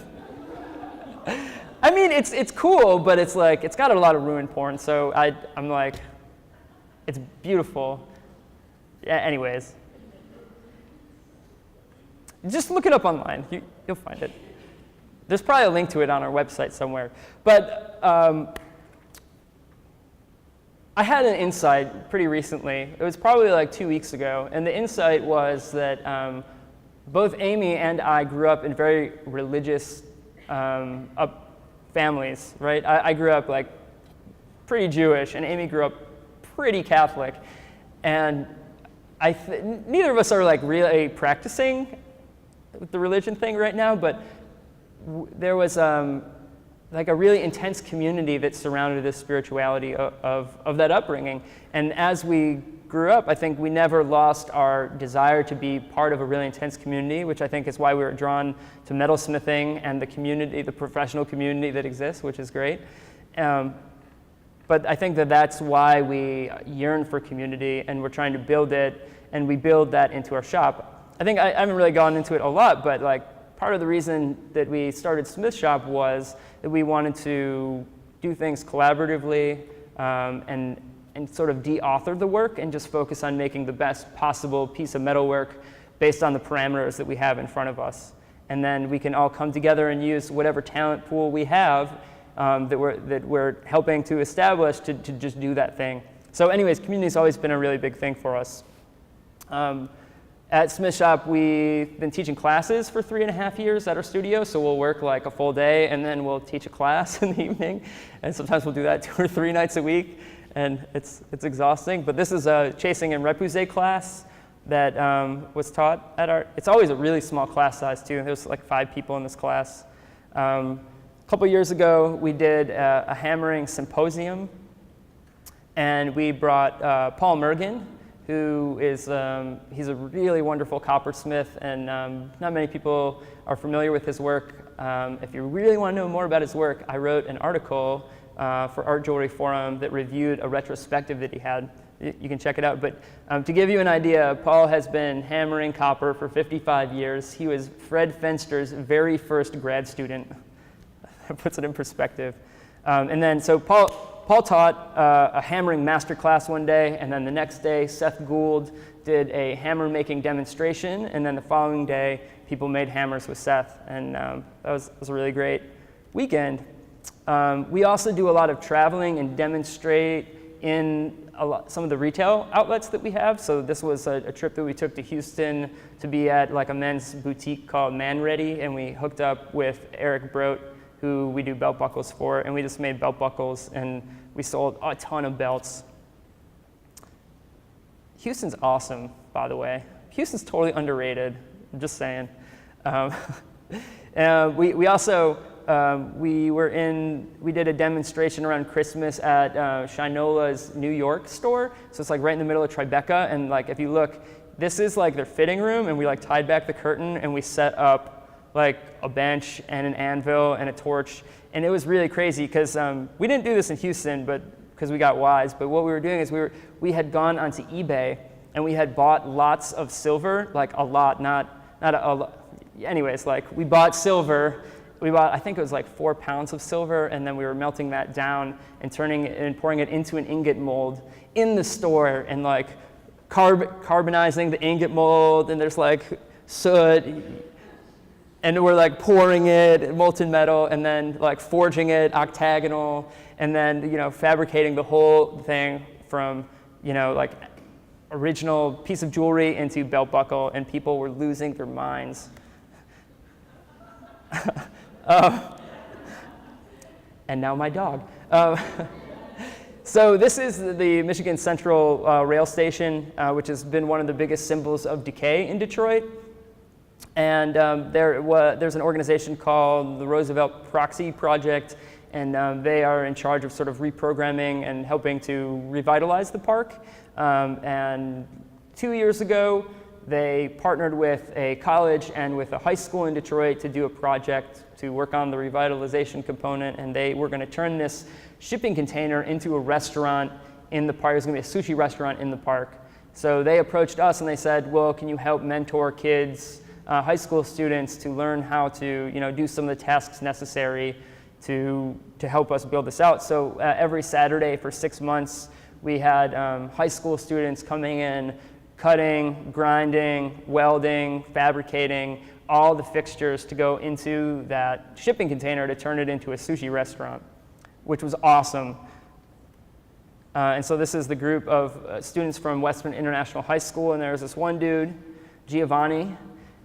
I mean, it's cool, but it's got a lot of ruined porn, so I'm like, it's beautiful. Yeah, anyways. Just look it up online. You'll find it. There's probably a link to it on our website somewhere. But I had an insight pretty recently. It was probably like 2 weeks ago, and the insight was that both Amy and I grew up in very religious families, right? I grew up pretty Jewish, and Amy grew up pretty Catholic, and neither of us are really practicing the religion thing right now, but there was a really intense community that surrounded this spirituality of that upbringing, and as we grew up, I think we never lost our desire to be part of a really intense community, which I think is why we were drawn to metalsmithing and the community, the professional community that exists, which is great. But I think that's why we yearn for community, and we're trying to build it, and we build that into our shop. I think I haven't really gone into it a lot, but part of the reason that we started Smith Shop was that we wanted to do things collaboratively and sort of de-author the work and just focus on making the best possible piece of metalwork based on the parameters that we have in front of us. And then we can all come together and use whatever talent pool we have that we're helping to establish to just do that thing. So anyways, community's always been a really big thing for us. At Smith Shop, we've been teaching classes for 3.5 years at our studio, so we'll work a full day, and then we'll teach a class in the evening, and sometimes we'll do that 2 or 3 nights a week, and it's exhausting. But this is a chasing and repoussé class that was taught at it's always a really small class size too. There's 5 people in this class. A couple years ago, we did a hammering symposium, and we brought Paul Mergen, who is he's a really wonderful coppersmith, and not many people are familiar with his work. If you really want to know more about his work, I wrote an article for Art Jewelry Forum that reviewed a retrospective that he had. You can check it out. But to give you an idea, Paul has been hammering copper for 55 years. He was Fred Fenster's very first grad student. That puts it in perspective. And then so Paul taught a hammering masterclass one day, and then the next day Seth Gould did a hammer making demonstration, and then the following day people made hammers with Seth, and that was a really great weekend. We also do a lot of traveling and demonstrate in some of the retail outlets that we have. So this was a trip that we took to Houston to be at like a men's boutique called Man Ready, and we hooked up with Eric Brote, who we do belt buckles for, and we just made belt buckles, and we sold a ton of belts. Houston's awesome, by the way. Houston's totally underrated, I'm just saying. We also, we did a demonstration around Christmas at Shinola's New York store. So it's like right in the middle of Tribeca, and like if you look, this is like their fitting room, and we like tied back the curtain and we set up like a bench and an anvil and a torch. And it was really crazy because we didn't do this in Houston, but because we got wise, but what we were doing is we had gone onto eBay and we had bought lots of silver, like a lot, anyways, like we bought silver. We bought, I think it was like 4 pounds of silver, and then we were melting that down and pouring it into an ingot mold in the store, and like carbonizing the ingot mold, and there's like soot, and we're like pouring it molten metal, and then like forging it octagonal, and then fabricating the whole thing from like original piece of jewelry into belt buckle, and people were losing their minds. And now my dog. So this is the Michigan Central rail station, which has been one of the biggest symbols of decay in Detroit. And there's an organization called the Roosevelt Proxy Project, and they are in charge of sort of reprogramming and helping to revitalize the park. And 2 years ago, they partnered with a college and with a high school in Detroit to do a project to work on the revitalization component, and they were going to turn this shipping container into a restaurant in the park. It was going to be a sushi restaurant in the park. So they approached us and they said, well, can you help mentor kids, high school students, to learn how to do some of the tasks necessary to help us build this out. So every Saturday for 6 months, we had high school students coming in, cutting, grinding, welding, fabricating, all the fixtures to go into that shipping container to turn it into a sushi restaurant, which was awesome. And so this is the group of students from Western International High School, and there was this one dude, Giovanni,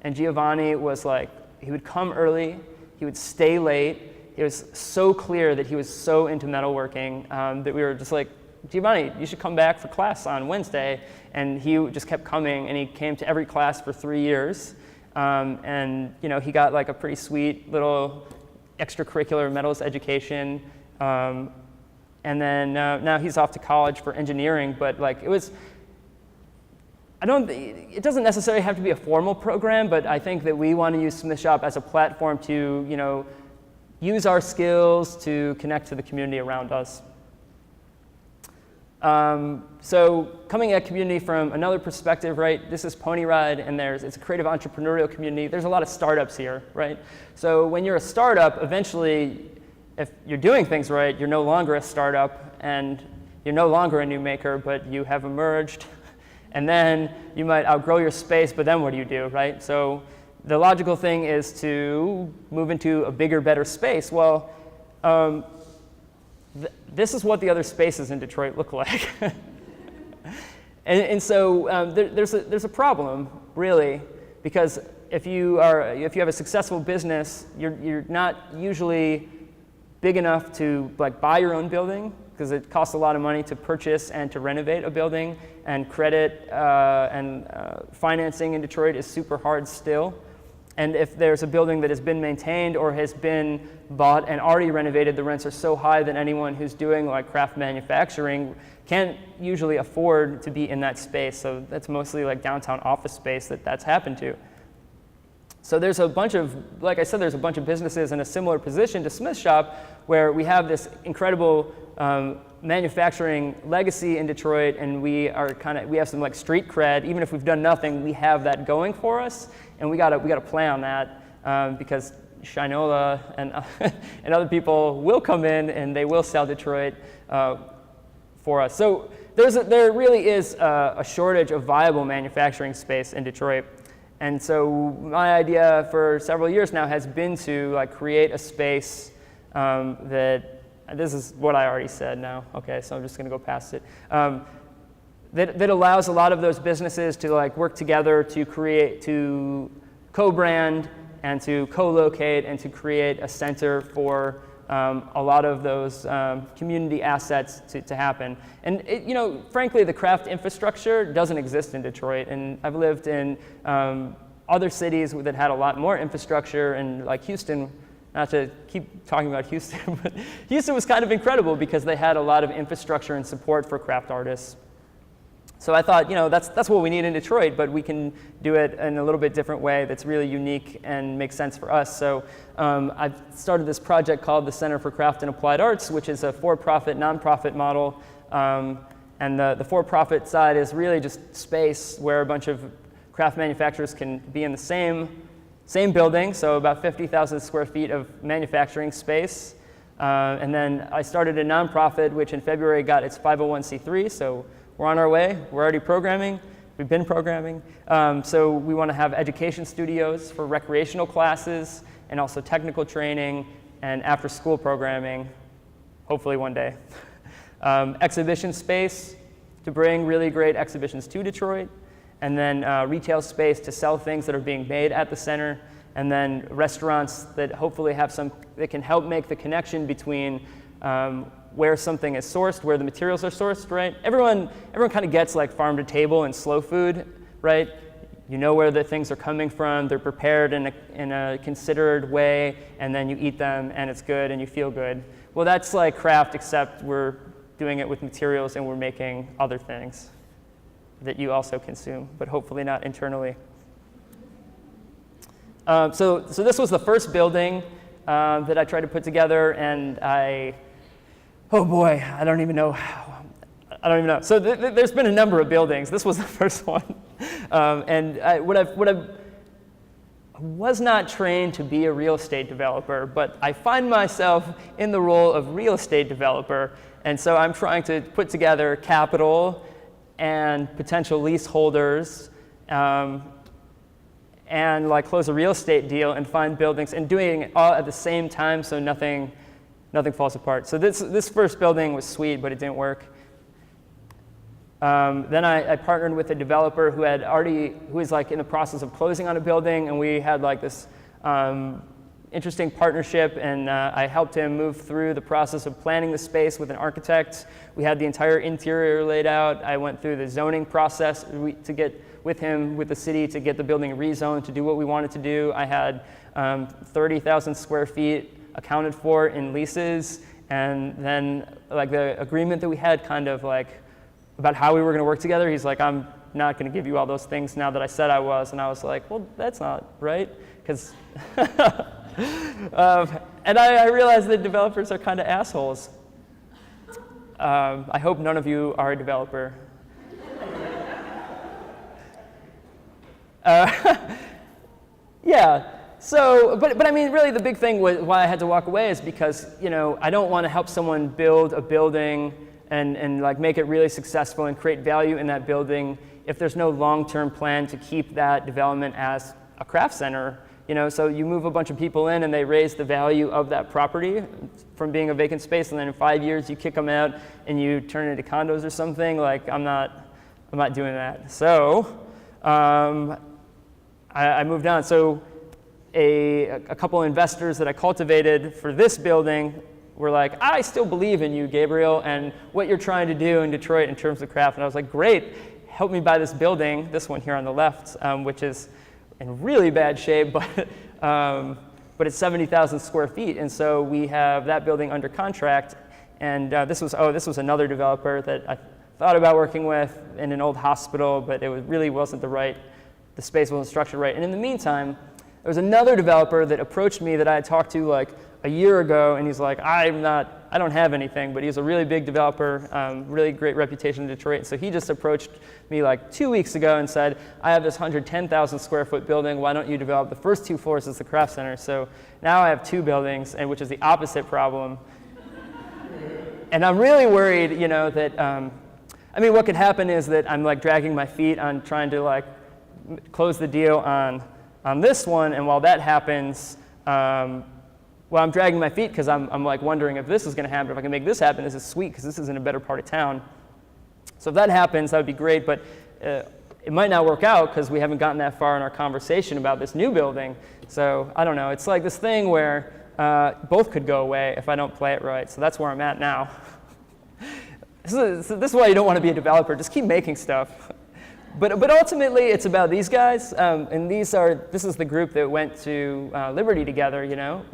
and Giovanni was like, he would come early, he would stay late. It was so clear that he was so into metalworking that we were just like, Giovanni, you should come back for class on Wednesday. And he just kept coming, and he came to every class for 3 years. And he got like a pretty sweet little extracurricular metals education. And then now he's off to college for engineering, but like it doesn't necessarily have to be a formal program, but I think that we want to use Smith Shop as a platform to use our skills to connect to the community around us. So coming at community from another perspective, right? This is Pony Ride, and it's a creative entrepreneurial community. There's a lot of startups here, right? So when you're a startup, eventually, if you're doing things right, you're no longer a startup, and you're no longer a new maker, but you have emerged, and then you might outgrow your space, but then what do you do, right? So the logical thing is to move into a bigger, better space. Well, this is what the other spaces in Detroit look like. and so there's a problem, really, because if you have a successful business, you're not usually big enough to like buy your own building, because it costs a lot of money to purchase and to renovate a building, and credit and financing in Detroit is super hard still. And if there's a building that has been maintained or has been bought and already renovated, the rents are so high that anyone who's doing like craft manufacturing can't usually afford to be in that space. So that's mostly like downtown office space that's happened to. So there's a bunch of, like I said, there's a bunch of businesses in a similar position to Smith Shop, where we have this incredible manufacturing legacy in Detroit, and we have some like street cred. Even if we've done nothing, we have that going for us, and we gotta play on that because Shinola and other people will come in and they will sell Detroit for us. So there really is a shortage of viable manufacturing space in Detroit. And so my idea for several years now has been to like create a space that, this is what I already said now, okay, so I'm just gonna go past it. That allows a lot of those businesses to like work together to create, to co-brand and to co-locate and to create a center for a lot of those community assets to happen. And you know, frankly, the craft infrastructure doesn't exist in Detroit, and I've lived in other cities that had a lot more infrastructure, and like Houston, not to keep talking about Houston, but Houston was kind of incredible because they had a lot of infrastructure and support for craft artists. So I thought, you know, that's what we need in Detroit, but we can do it in a little bit different way that's really unique and makes sense for us. So I've started this project called the Center for Craft and Applied Arts, which is a for-profit, nonprofit model. And the for-profit side is really just space where a bunch of craft manufacturers can be in the same building, so about 50,000 square feet of manufacturing space. And then I started a nonprofit, which in February got its 501c3, so we're on our way. We're already programming. We've been programming. So we want to have education studios for recreational classes and also technical training and after-school programming, hopefully one day. Exhibition space to bring really great exhibitions to Detroit, and then retail space to sell things that are being made at the center, and then restaurants that hopefully have that can help make the connection between where something is sourced, where the materials are sourced, right? Everyone kind of gets like farm to table and slow food, right? You know where the things are coming from, they're prepared in a considered way, and then you eat them and it's good and you feel good. Well, that's like craft, except we're doing it with materials and we're making other things that you also consume, but hopefully not internally. So this was the first building that I tried to put together, and oh boy, I don't even know. So there's been a number of buildings. This was the first one. And I was not trained to be a real estate developer, but I find myself in the role of real estate developer. And so I'm trying to put together capital and potential leaseholders and like close a real estate deal and find buildings, and doing it all at the same time so nothing falls apart. So this first building was sweet, but it didn't work. Then I partnered with a developer who was like in the process of closing on a building, and we had like this interesting partnership, and I helped him move through the process of planning the space with an architect. We had the entire interior laid out. I went through the zoning process to get with him, with the city, to get the building rezoned to do what we wanted to do. I had 30,000 square feet accounted for in leases, and then like the agreement that we had kind of like about how we were going to work together, he's like, I'm not going to give you all those things now that I said I was. And I was like, well, that's not right, because and I realized that developers are kind of assholes. I hope none of you are a developer. Yeah. So, but I mean, really the big thing why I had to walk away is because, you know, I don't want to help someone build a building and like make it really successful and create value in that building if there's no long-term plan to keep that development as a craft center. You know, so you move a bunch of people in and they raise the value of that property from being a vacant space, and then in 5 years you kick them out and you turn it into condos or something. Like, I'm not doing that. So I moved on. So a couple investors that I cultivated for this building were like, I still believe in you, Gabriel, and what you're trying to do in Detroit in terms of craft. And I was like, great, help me buy this building, this one here on the left, which is in really bad shape, but it's 70,000 square feet. And so we have that building under contract. And this was another developer that I thought about working with in an old hospital, but really wasn't the space wasn't structured right. And in the meantime, there was another developer that approached me that I had talked to like a year ago, and he's like, I don't have anything, but he's a really big developer, really great reputation in Detroit. So he just approached me like 2 weeks ago and said, I have this 110,000 square foot building, why don't you develop the first 2 floors as the craft center? So now I have 2 buildings, and which is the opposite problem. And I'm really worried, you know, that, I mean, what could happen is that I'm like dragging my feet on trying to like close the deal on this one, and while that happens, well, I'm dragging my feet because I'm like wondering if this is going to happen. If I can make this happen, this is sweet because this is in a better part of town. So if that happens, that would be great, but it might not work out because we haven't gotten that far in our conversation about this new building. So I don't know. It's like this thing where both could go away if I don't play it right. So that's where I'm at now. This is why you don't want to be a developer. Just keep making stuff. But ultimately, it's about these guys, and this is the group that went to Liberty together. You know,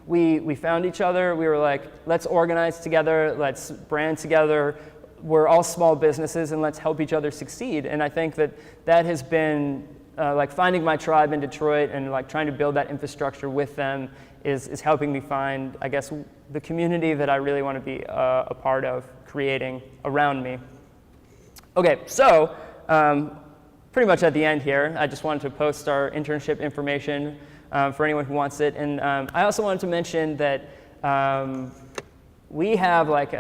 we found each other. We were like, let's organize together. Let's brand together. We're all small businesses, and let's help each other succeed. And I think that has been like finding my tribe in Detroit and like trying to build that infrastructure with them is helping me find, I guess, the community that I really want to be a part of creating around me. Okay, so pretty much at the end here, I just wanted to post our internship information for anyone who wants it. And I also wanted to mention that we have like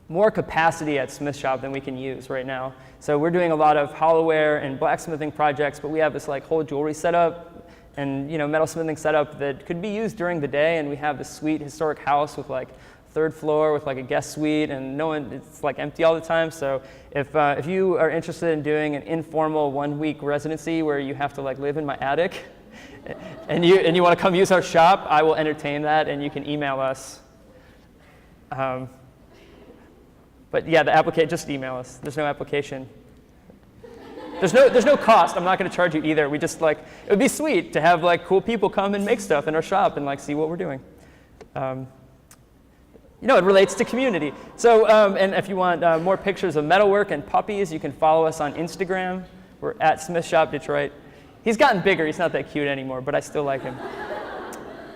more capacity at Smith Shop than we can use right now. So we're doing a lot of Holloware and blacksmithing projects, but we have this like whole jewelry setup and metalsmithing setup that could be used during the day. And we have this sweet historic house with like third floor with like a guest suite, and it's like empty all the time. So if you are interested in doing an informal 1-week residency where you have to like live in my attic, and you want to come use our shop, I will entertain that, and you can email us. But yeah, just email us. There's no application. There's no cost. I'm not going to charge you either. We just like, it would be sweet to have like cool people come and make stuff in our shop and like see what we're doing. It relates to community. So, and if you want more pictures of metalwork and puppies, you can follow us on Instagram. We're at Smith Shop Detroit. He's gotten bigger. He's not that cute anymore, but I still like him.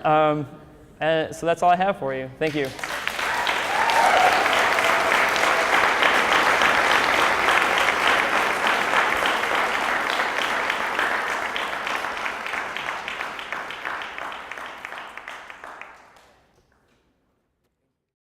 So that's all I have for you. Thank you.